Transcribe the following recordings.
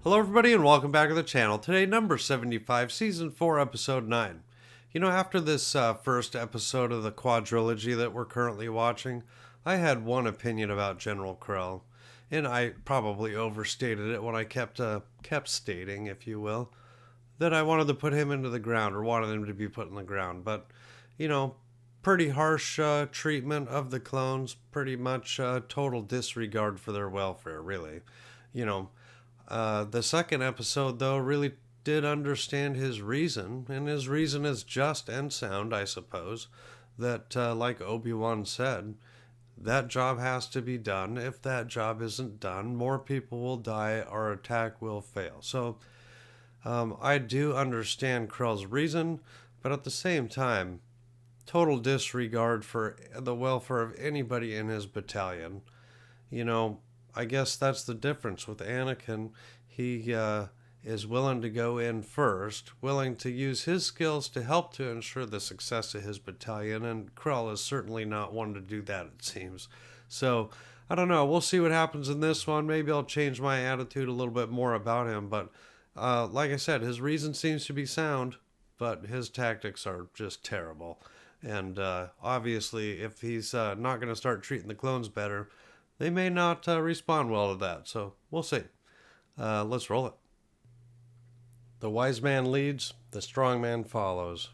Hello everybody and welcome back to the channel. Today, number 75, Season 4, Episode 9. You know, after this first episode of the quadrilogy that we're currently watching, I had one opinion about General Krell, and I probably overstated it when I kept stating, if you will, that I wanted to put him into the ground, or wanted him to be put in the ground. But, you know, pretty harsh treatment of the clones, pretty much total disregard for their welfare, really. You know, the second episode, though, really did understand his reason, and his reason is just and sound, I suppose, that, like Obi-Wan said, that job has to be done. If that job isn't done, more people will die, our attack will fail. So, I do understand Krell's reason, but at the same time, total disregard for the welfare of anybody in his battalion. You know, I guess that's the difference with Anakin. He is willing to go in first, willing to use his skills to help to ensure the success of his battalion, and Krell is certainly not one to do that, it seems. So, I don't know. We'll see what happens in this one. Maybe I'll change my attitude a little bit more about him, but like I said, his reason seems to be sound, but his tactics are just terrible. And obviously, if he's not going to start treating the clones better, they may not respond well to that, so we'll see. Let's roll it. The wise man leads, the strong man follows.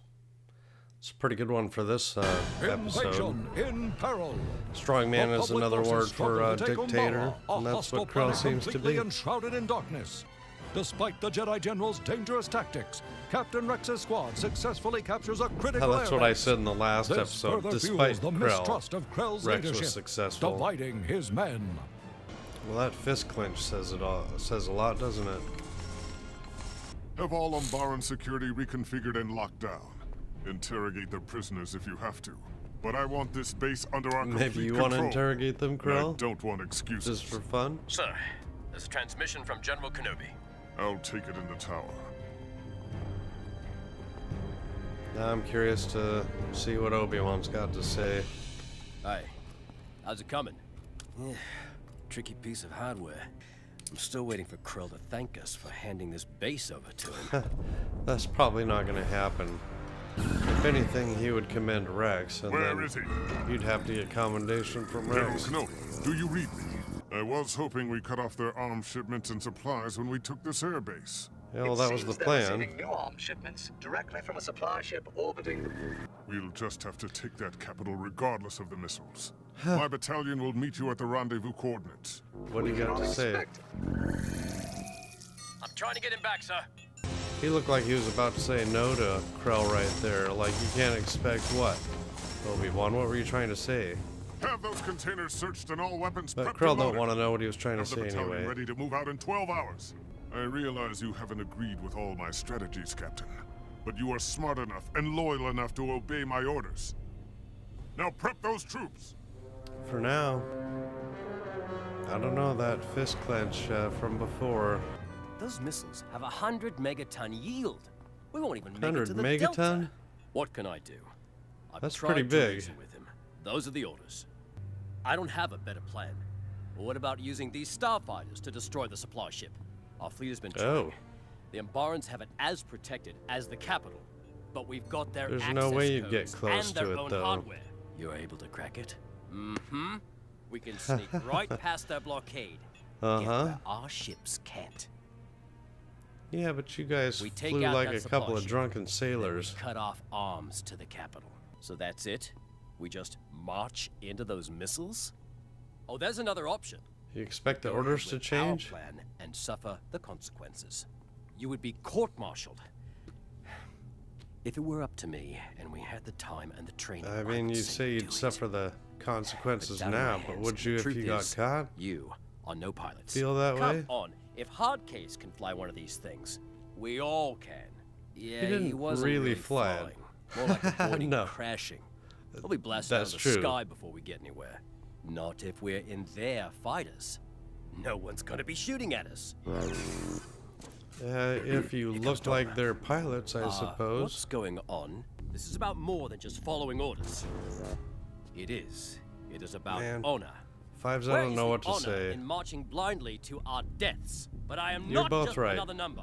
It's a pretty good one for this episode. In peril. Strong man is another word for dictator, and that's what Krell seems to be. Enshrouded in darkness. Despite the Jedi General's dangerous tactics, Captain Rex's squad successfully captures a critical That's what I said in the last episode. Despite the mistrust of Krell's Rex leadership, was successful. dividing his men. Well, that fist clench says it all. Says a lot, doesn't it? Have all Umbaran security reconfigured and locked down. Interrogate the prisoners if you have to. But I want this base under our complete Maybe you control. want to interrogate them, Krell? I don't want excuses. Just for fun? Sir, there's a transmission from General Kenobi. I'll take it in the tower. Now I'm curious to see what Obi-Wan's got to say. Hi. How's it coming? Tricky piece of hardware. I'm still waiting for Krell to thank us for handing this base over to him. That's probably not going to happen. If anything, he would commend Rex, and Where then is he? you'd have to get commendation from General Rex. Kenobi, do you read me? I was hoping we cut off their arms shipments and supplies when we took this airbase. Yeah, well, that was the plan. Receiving new arms shipments directly from a supply ship orbiting. We'll just have to take that capital regardless of the missiles. My battalion will meet you at the rendezvous coordinates. What do you got to say? I'm trying to get him back, sir. He looked like he was about to say no to Krell right there. Like, you can't expect what? Obi-Wan, what were you trying to say? Have those containers searched and all weapons But prepped Krell and don't loaded. want to know what he was trying to Have the say battalion anyway. ready to move out in 12 hours. I realize you haven't agreed with all my strategies, Captain. But you are smart enough and loyal enough to obey my orders. Now prep those troops! For now. I don't know, that fist clench from before. Those missiles have 100 megaton yield. We won't even make it 100 to the megaton? Delta. What can I do? I've That's tried pretty to big. reason with him. Those are the orders. I don't have a better plan. But what about using these starfighters to destroy the supply ship? Our fleet has been trying. Oh. The Umbarans have it as protected as the capital, but we've got their There's access no way you'd get codes close and their to it, own though. hardware. You're able to crack it? Mm-hmm. We can sneak right past their blockade. Get where our ships can't. Yeah, but you guys We take flew out like that a supply couple of ship, drunken then we sailors. cut off arms to the capital. So that's it? We just march into those missiles? Oh, there's another option. You expect the Go orders ahead to with change? our plan and suffer the consequences. You would be court-martialed. If it were up to me, and we had the time and the training, I mean, would you say you'd do suffer it. the consequences But down in now, my but hands, would you the if truth you got is, caught? You are no pilots. Feel that Come way? on, if Hardcase can fly one of these things, we all can. Yeah, didn't he wasn't really fly it. flying. More like avoiding No. crashing. We'll be blasted out That's of the true. sky before we get anywhere. Not if we're in their fighters. No one's gonna be shooting at us. If you Here comes look like Dora. they're pilots, I What's suppose. going on? This is about more than just following orders. It is. It is about Man. honor. Fives, I Where don't is know the what to honor say. in marching blindly to our deaths? But I am You're not both just right. another number.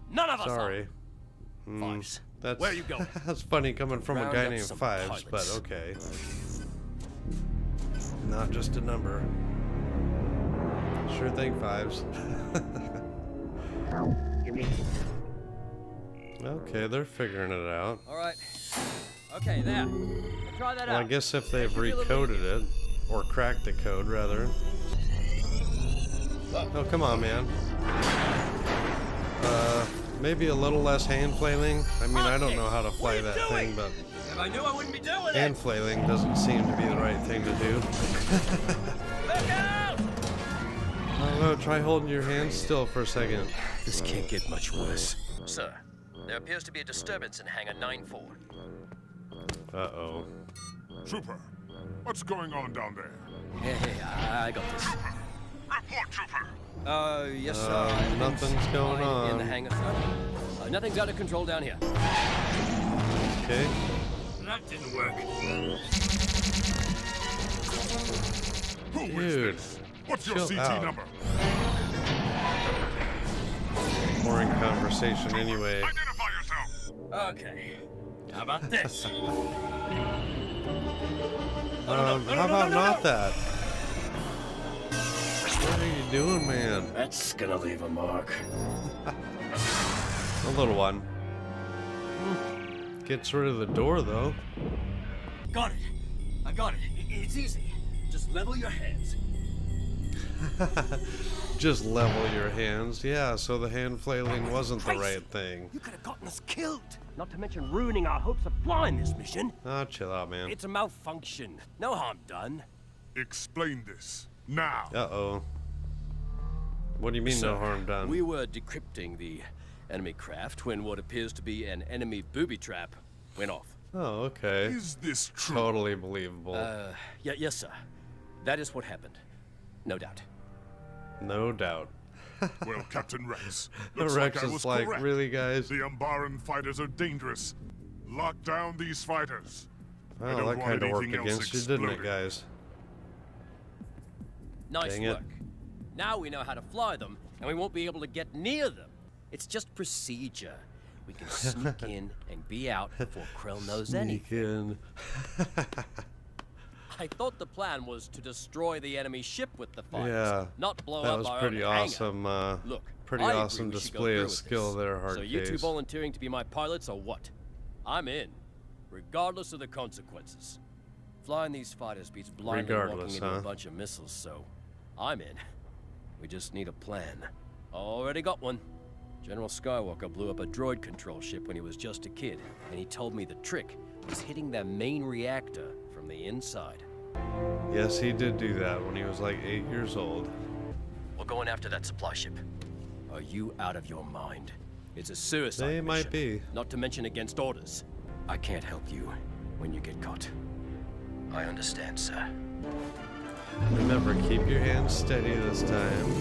None of us Sorry. are. Fives. That's, Where are you going? That's funny coming from a Round guy up named some Fives, but pilots. okay. Not just a number. Sure thing, Fives. Okay, they're figuring it out. All right. Okay, there. Try that Well, out. I guess if they've Make you feel recoded it, or cracked the code, rather. Oh, come on, man. Maybe a little less hand flailing. I mean, I don't know how to fly that thing, but If I knew, I wouldn't be doing hand it. flailing doesn't seem to be the right thing to do. Look out! Oh, no, try holding your hands still for a second. This can't get much worse. Sir, there appears to be a disturbance in Hangar 9-4. Uh-oh. Trooper, what's going on down there? Hey, I got this. Report, Trooper. Yes, sir. Nothing's going In the on. hangar, sir. Nothing's out of control down here. Okay. That didn't work. Who is Dude, this? What's your chill CT out. number? Boring conversation anyway. Identify yourself. Okay. How about this? How about not that? What are you doing, man? That's gonna leave a mark. A little one. Gets rid of the door, though. Got it. I got it. It's easy. Just level your hands. Just level your hands. Yeah, so the hand flailing wasn't the Christ. right thing. You could have gotten us killed. Not to mention ruining our hopes of flying this mission. Ah, chill out, man. It's a malfunction. No harm done. Explain this now. Uh-oh. What do you mean Sir, no harm done? We were decrypting the enemy craft when what appears to be an enemy booby trap went off. Oh, okay. Is this true? Totally believable. Yes, sir. That is what happened. No doubt. No doubt. Well, Captain Rex, The looks Rex like I is was like, correct. really, guys? The Umbaran fighters are dangerous. Lock down these fighters. I Well, don't that want kind of worked anything else against you, didn't it, exploding. guys? Nice Dang it. work. Now we know how to fly them, and we won't be able to get near them. It's just procedure. We can sneak in and be out before Krell knows anything. Sneak in. I thought the plan was to destroy the enemy ship with the fighters, Yeah, not blow that up was our pretty own hangar. awesome. Look, Pretty I agree awesome we should go display through of with skill this. there, hard So you two case. volunteering to be my pilots or what? I'm in, regardless of the consequences. Flying these fighters beats blindly walking Regardless, into huh? a bunch of missiles, so I'm in. We just need a plan. Already got one. General Skywalker blew up a droid control ship when he was just a kid, and he told me the trick was hitting their main reactor from the inside. Yes, he did do that when he was like 8 years old. We're going after that supply ship. Are you out of your mind? It's a suicide They might mission, be. not to mention against orders. I can't help you when you get caught. I understand, sir. Remember, keep your hands steady this time.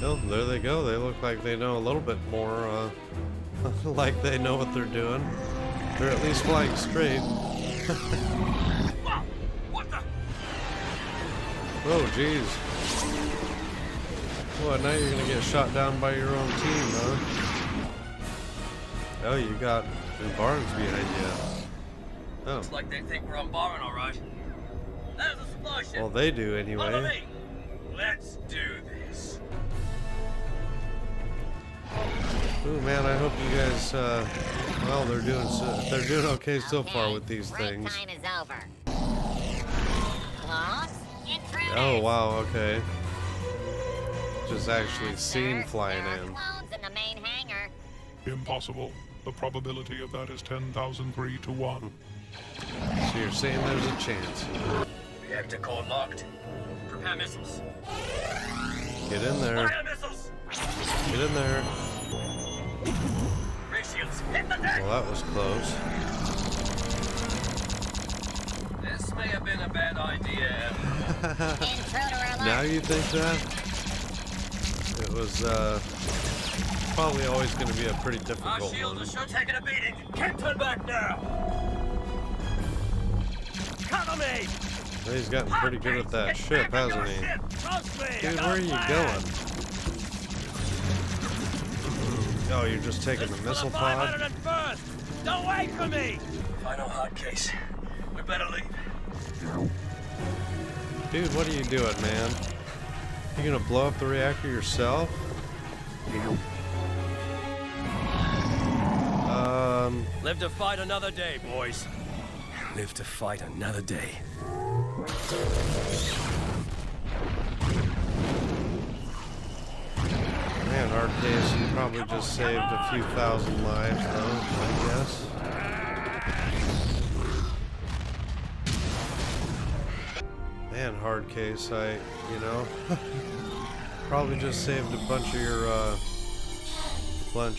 Oh, there they go. They look like they know a little bit more, like they know what they're doing. They're at least flying straight. Wow! What the? Oh, jeez. What, now you're gonna get shot down by your own team, huh? Oh, you got Barnes behind you. Oh, Looks like they think we're on Baron, all right. There's a supply ship. well, they do Follow anyway. me. Let's do this. Ooh, man, I hope you guys, well, they're doing okay so far with these things. Time is over. Close. Intruders. Oh, wow, okay. Just actually Yes, seen sir. flying There are in. clones in the main hangar. Impossible. The probability of that is 10,003 to 1. So you're saying there's a chance. Reactor core locked. Prepare missiles. Get in there. Fire missiles. Get in there. Ratios, hit the deck. Well, that was close. This may have been a bad idea. Intruder alert. Now you think that? It was, probably always going to be a pretty Our difficult shields one. are sure taking a beating. Can't turn back now. Cover me. He's gotten pretty good at that ship, hasn't he? Dude, where are you going? Oh, you're just taking the missile pod? Don't wait for me! Final hard case. We better leave. Dude, what are you doing, man? You gonna blow up the reactor yourself? Live to fight another day, boys. Live to fight another day. Man, our case, you probably just saved a few thousand lives, though, I guess. Man, hard case, you know, probably just saved a bunch of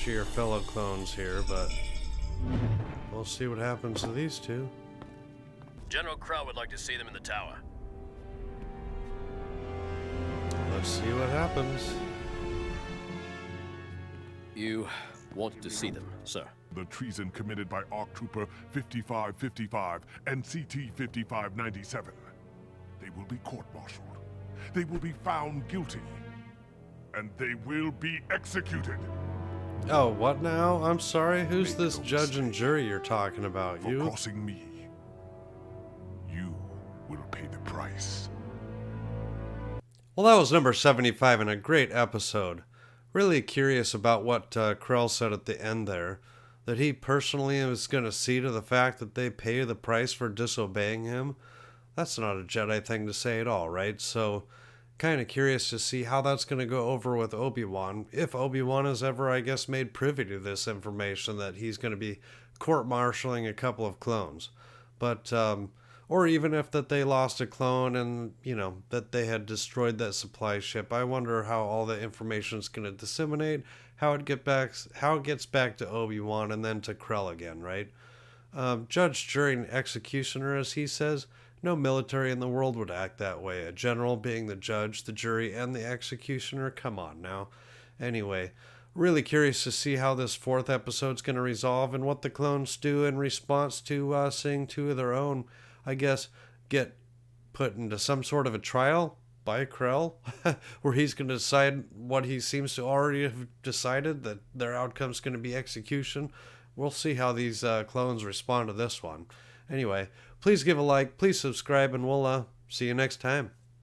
your fellow clones here, but we'll see what happens to these two. General Crow would like to see them in the tower. Let's see what happens. You wanted to see them, sir. The treason committed by ARC Trooper 5555 and CT 5597. They will be court-martialed. They will be found guilty. And they will be executed. Oh, what now? I'm sorry, who's this judge and jury you're talking about? For You? crossing me, you will pay the price. Well, that was number 75 and a great episode. Really curious about what Krell said at the end there. That he personally is going to see to the fact that they pay the price for disobeying him. That's not a Jedi thing to say at all, right? So, kind of curious to see how that's going to go over with Obi-Wan. If Obi-Wan is ever, I guess, made privy to this information that he's going to be court-martialing a couple of clones. But, or even if that they lost a clone and, you know, that they had destroyed that supply ship. I wonder how all the information is going to disseminate, how it gets back to Obi-Wan and then to Krell again, right? Judge, jury, and executioner, as he says, no military in the world would act that way. A general being the judge, the jury, and the executioner? Come on now. Anyway, really curious to see how this fourth episode's going to resolve and what the clones do in response to seeing two of their own, I guess, get put into some sort of a trial by Krell, where he's going to decide what he seems to already have decided, that their outcome's going to be execution. We'll see how these clones respond to this one. Anyway, please give a like, please subscribe, and we'll see you next time.